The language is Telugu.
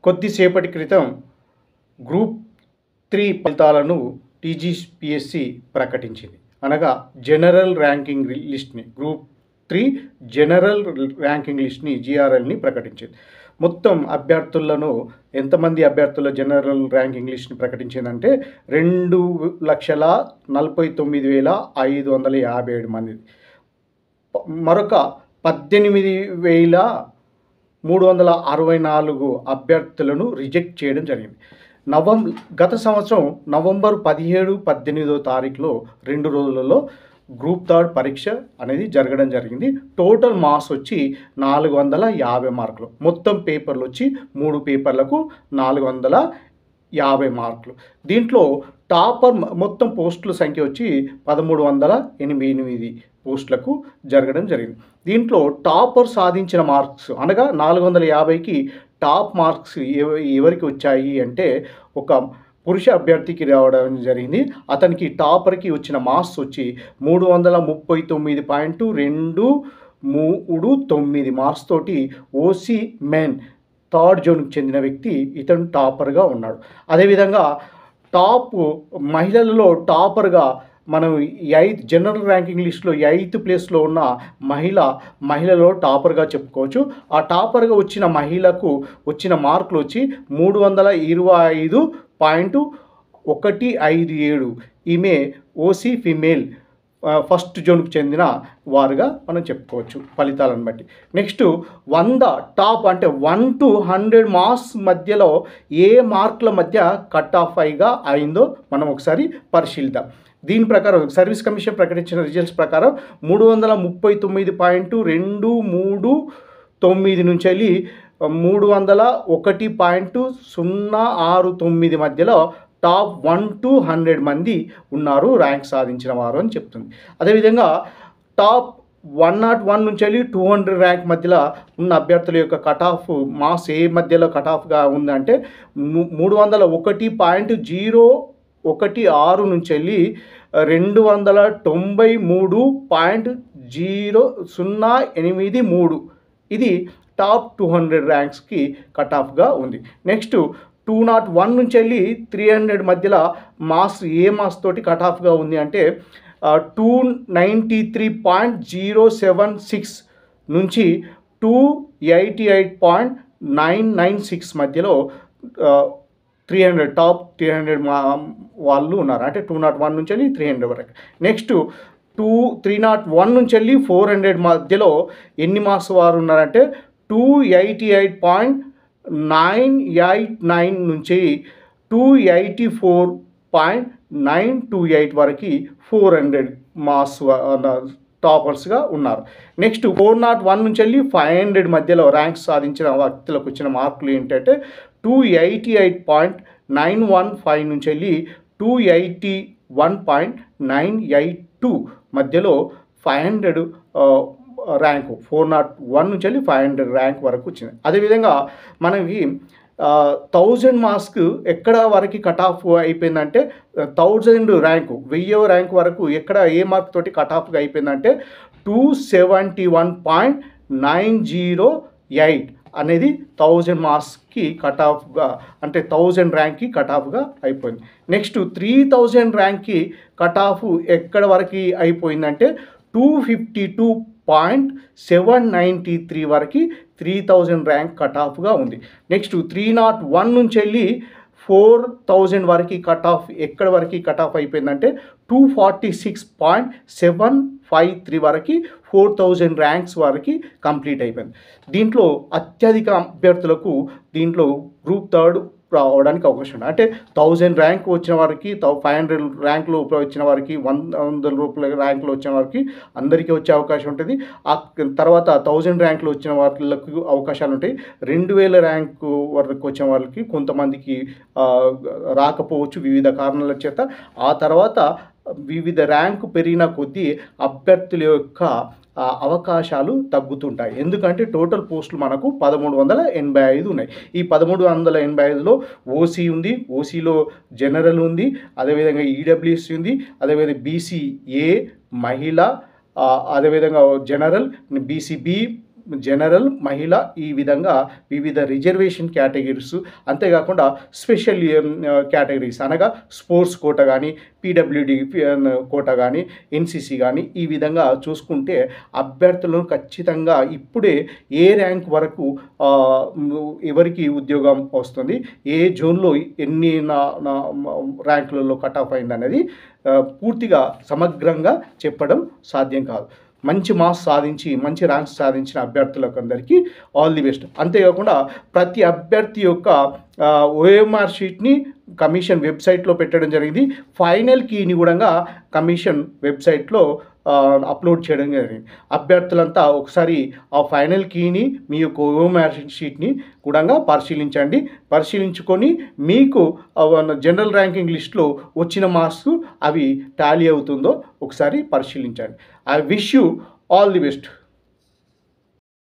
కొద్దిసేపటి క్రితం గ్రూప్ 3 ఫలితాలను టీజీపీఎస్సీ ప్రకటించింది. అనగా జనరల్ ర్యాంకింగ్ లిస్ట్ని గ్రూప్ 3 జనరల్ ర్యాంకింగ్ లిస్ట్ని జీఆర్ఎల్ని ప్రకటించింది. మొత్తం అభ్యర్థులను ఎంతమంది అభ్యర్థుల జనరల్ ర్యాంకింగ్ లిస్ట్ని ప్రకటించిందంటే 2,49,557 మంది. మరొక 18,364 అభ్యర్థులను రిజెక్ట్ చేయడం జరిగింది. గత సంవత్సరం నవంబర్ 17, 18వ తారీఖులో 2 రోజులలో గ్రూప్ 3 పరీక్ష అనేది జరగడం జరిగింది. టోటల్ మార్క్స్ వచ్చి 450 మార్కులు. మొత్తం పేపర్లు వచ్చి 3 పేపర్లకు 450 మార్కులు. దీంట్లో టాపర్ మొత్తం పోస్టుల సంఖ్య వచ్చి 1388 పోస్టులకు జరగడం జరిగింది. దీంట్లో టాపర్ సాధించిన మార్క్స్ అనగా 450కి టాప్ మార్క్స్ ఎవరికి వచ్చాయి అంటే ఒక పురుష అభ్యర్థికి రావడం జరిగింది. అతనికి టాపర్కి వచ్చిన మార్క్స్ వచ్చి 339.239 మార్క్స్ తోటి ఓసీ మెన్ 3rd జోన్కి చెందిన వ్యక్తి ఇతను టాపర్గా ఉన్నాడు. అదేవిధంగా టాప్ మహిళలలో టాపర్గా మనం జనరల్ ర్యాంకింగ్ లిస్టులో 8th ప్లేస్లో ఉన్న మహిళలో టాపర్గా చెప్పుకోవచ్చు. ఆ టాపర్గా వచ్చిన మహిళకు వచ్చిన మార్కులు వచ్చి 325.157. ఈమె ఓసీ ఫిమేల్ 1st జోన్కి చెందిన వారుగా మనం చెప్పుకోవచ్చు ఫలితాలను బట్టి. నెక్స్ట్ 100 టాప్ అంటే 1 to 100 మార్క్స్ మధ్యలో ఏ మార్కుల మధ్య కట్ ఆఫ్ అయిందో మనం ఒకసారి పరిశీలిద్దాం. దీని ప్రకారం సర్వీస్ కమిషన్ ప్రకటించిన రిజల్ట్స్ ప్రకారం 339.239 నుంచి వెళ్ళి 301.069 మధ్యలో టాప్ 1 to 100 మంది ఉన్నారు ర్యాంక్ సాధించిన వారు అని చెప్తుంది. అదేవిధంగా టాప్ 101 నుంచి వెళ్ళి 200 ర్యాంక్ మధ్యలో ఉన్న అభ్యర్థుల యొక్క కట్ ఆఫ్ మార్క్స్ ఏ మధ్యలో కట్ ఆఫ్గా ఉందంటే 301.016 నుంచి వెళ్ళి 293.083. ఇది టాప్ 200 ర్యాంక్స్కి కట్ ఆఫ్గా ఉంది. నెక్స్ట్ 201 నుంచి వెళ్ళి 300 మధ్యలో మార్క్స్ ఏ మార్క్స్ తోటి కట్ ఆఫ్గా ఉంది అంటే 293.076 నుంచి 288.996 మధ్యలో 300 టాప్ 300 వాళ్ళు ఉన్నారు. అంటే 201 నుంచి వెళ్ళి 300 వరకు. నెక్స్ట్ 301 నుంచి వెళ్ళి 400 మధ్యలో ఎన్ని మార్క్స్ వారు ఉన్నారంటే 288.989 నుంచి 284.928 వరకు 400 మార్క్స్ టాపర్స్గా ఉన్నారు. నెక్స్ట్ 401 నుంచి వెళ్ళి 500 మధ్యలో ర్యాంక్స్ సాధించిన వ్యక్తులకు వచ్చిన మార్కులు ఏంటంటే 288.915 నుంచి వెళ్ళి 281.982 మధ్యలో 500 ర్యాంకు 401 నుంచి వెళ్ళి 500 ర్యాంక్ వరకు వచ్చింది. అదేవిధంగా మనకి 1000 మార్క్స్కు ఎక్కడ వరకు కట్ ఆఫ్ అయిపోయిందంటే 1000 ర్యాంకు 1000 ర్యాంక్ వరకు ఎక్కడ ఏ మార్క్ తోటి కట్ ఆఫ్గా అయిపోయిందంటే 271.908 అనేది 1000 మార్క్స్కి కట్ ఆఫ్గా అంటే 1000 ర్యాంక్కి కట్ ఆఫ్గా అయిపోయింది. నెక్స్ట్ 3000 ర్యాంక్కి కట్ ఆఫ్ ఎక్కడ వరకు అయిపోయిందంటే 252.793 వరకు 3000 ర్యాంక్ కట్ ఆఫ్గా ఉంది. నెక్స్ట్ 301 నుంచి వెళ్ళి 4000 వరకు కట్ ఆఫ్ ఎక్కడ వరకు కట్ ఆఫ్ అయిపోయిందంటే 246.753 వరకు 4000 ర్యాంక్స్ వరకు కంప్లీట్ అయిపోయింది. దీంట్లో అత్యధిక అభ్యర్థులకు దీంట్లో గ్రూప్ 3 రావడానికి అవకాశం ఉంది. అంటే 1000 ర్యాంక్ వచ్చిన వారికి 500 ర్యాంకులు వచ్చిన వారికి 100 రూపాయల ర్యాంకులు వచ్చిన వారికి అందరికీ వచ్చే అవకాశం ఉంటుంది. ఆ తర్వాత 1000 ర్యాంకులు వచ్చిన వాళ్ళకు అవకాశాలు ఉంటాయి. 2000 ర్యాంకు వరకు వచ్చిన వాళ్ళకి కొంతమందికి రాకపోవచ్చు వివిధ కారణాల చేత. ఆ తర్వాత వివిధ ర్యాంకు పెరిగిన కొద్దీ అభ్యర్థుల యొక్క అవకాశాలు తగ్గుతుంటాయి. ఎందుకంటే టోటల్ పోస్టులు మనకు 1385 ఉన్నాయి. ఈ 1385లో ఓసీ ఉంది, ఓసీలో జనరల్ ఉంది, అదేవిధంగా ఈడబ్ల్యూఎస్సీ ఉంది, అదేవిధంగా బీసీఏ మహిళ, అదేవిధంగా జనరల్, బీసీబీ జనరల్, మహిళ ఈ విధంగా వివిధ రిజర్వేషన్ కేటగిరీస్, అంతేకాకుండా స్పెషల్ కేటగిరీస్ అనగా స్పోర్ట్స్ కోట కానీ, పీడబ్ల్యూడి కోట కానీ, ఎన్సిసి కానీ ఈ విధంగా చూసుకుంటే అభ్యర్థులను ఖచ్చితంగా ఇప్పుడే ఏ ర్యాంక్ వరకు ఎవరికి ఉద్యోగం వస్తుంది, ఏ జోన్లో ఎన్ని ర్యాంకులలో కట్ ఆఫ్ అయిందనేది పూర్తిగా సమగ్రంగా చెప్పడం సాధ్యం కాదు. మంచి మార్క్స్ సాధించి మంచి ర్యాంక్స్ సాధించిన అభ్యర్థులకు అందరికీ ఆల్ ది బెస్ట్. అంతేకాకుండా ప్రతి అభ్యర్థి యొక్క ఓఎంఆర్ షీట్ని కమిషన్ వెబ్సైట్లో పెట్టడం జరిగింది. ఫైనల్ కీని కూడా కమిషన్ వెబ్సైట్లో అప్లోడ్ చేయడం జరిగింది. అభ్యర్థులంతా ఒకసారి ఆ ఫైనల్ కీని మీ యొక్క ఓఎంఆర్ షీట్ని కూడా పరిశీలించుకొని మీకు జనరల్ ర్యాంకింగ్ లిస్ట్లో వచ్చిన మార్క్స్ అవి టాలీ అవుతుందో ఒకసారి పరిశీలించండి. I wish you all the best.